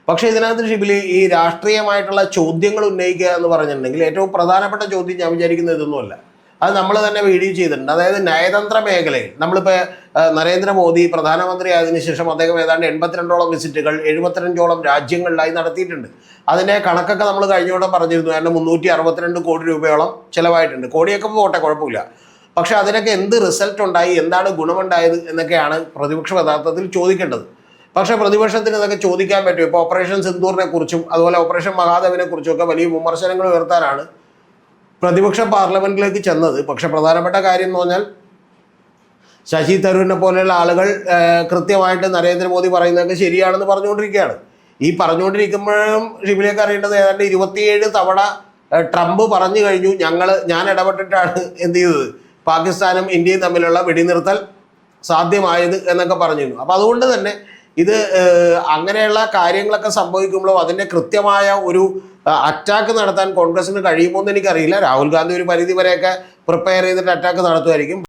പക്ഷേ ഇതിനകത്ത് ഷിബിലി ഈ രാഷ്ട്രീയമായിട്ടുള്ള ചോദ്യങ്ങൾ ഉന്നയിക്കുക എന്ന് പറഞ്ഞിട്ടുണ്ടെങ്കിൽ ഏറ്റവും പ്രധാനപ്പെട്ട ചോദ്യം ഞാൻ വിചാരിക്കുന്നത് ഇതൊന്നുമല്ല. അത് നമ്മൾ തന്നെ വീഡിയോ ചെയ്തിട്ടുണ്ട്. അതായത് നയതന്ത്ര മേഖലയിൽ നമ്മളിപ്പോൾ നരേന്ദ്രമോദി പ്രധാനമന്ത്രി ആയതിനു ശേഷം അദ്ദേഹം ഏതാണ്ട് 82ഓളം വിസിറ്റുകൾ 75ഓളം രാജ്യങ്ങളിലായി നടത്തിയിട്ടുണ്ട്. അതിൻ്റെ കണക്കൊക്കെ നമ്മൾ കഴിഞ്ഞോടെ പറഞ്ഞിരുന്നു. കാരണം 362 കോടി രൂപയോളം ചിലവായിട്ടുണ്ട്. കോടിയൊക്കെ പോട്ടെ, കുഴപ്പമില്ല. പക്ഷേ അതിനൊക്കെ എന്ത് റിസൾട്ട് ഉണ്ടായി, എന്താണ് ഗുണമുണ്ടായത് എന്നൊക്കെയാണ് പ്രതിപക്ഷം യഥാർത്ഥത്തിൽ ചോദിക്കേണ്ടത്. പക്ഷേ പ്രതിപക്ഷത്തിന് ഇതൊക്കെ ചോദിക്കാൻ പറ്റും. ഇപ്പോൾ ഓപ്പറേഷൻ സിന്ദൂറിനെ കുറിച്ചും അതുപോലെ ഓപ്പറേഷൻ മഹാദേവിനെ കുറിച്ചും ഒക്കെ വലിയ വിമർശനങ്ങൾ ഉയർത്താനാണ് പ്രതിപക്ഷം പാർലമെന്റിലേക്ക് ചെന്നത്. പക്ഷെ പ്രധാനപ്പെട്ട കാര്യം എന്ന് പറഞ്ഞാൽ ശശി തരൂരിനെ പോലെയുള്ള ആളുകൾ കൃത്യമായിട്ട് നരേന്ദ്രമോദി പറയുന്നതൊക്കെ ശരിയാണെന്ന് പറഞ്ഞുകൊണ്ടിരിക്കുകയാണ്. ഈ പറഞ്ഞുകൊണ്ടിരിക്കുമ്പോഴും ഷിബിലേക്ക് അറിയേണ്ടത് ഏതാണ്ട് 27 തവണ ട്രംപ് പറഞ്ഞു കഴിഞ്ഞു ഞാൻ ഇടപെട്ടിട്ടാണ് എന്ത് ചെയ്തത്, പാകിസ്ഥാനും ഇന്ത്യയും തമ്മിലുള്ള വെടിനിർത്തൽ സാധ്യമായത് എന്നൊക്കെ പറഞ്ഞിരുന്നു. അപ്പോൾ അതുകൊണ്ട് തന്നെ ഇത് അങ്ങനെയുള്ള കാര്യങ്ങളൊക്കെ സംഭവിക്കുമ്പോഴും അതിൻ്റെ കൃത്യമായ ഒരു അറ്റാക്ക് നടത്താൻ കോൺഗ്രസിന് കഴിയുമോ എന്ന് എനിക്കറിയില്ല. രാഹുൽ ഗാന്ധി ഒരു പരിധി വരെയൊക്കെ പ്രിപ്പയർ ചെയ്തിട്ട് അറ്റാക്ക് നടത്തുമായിരിക്കും.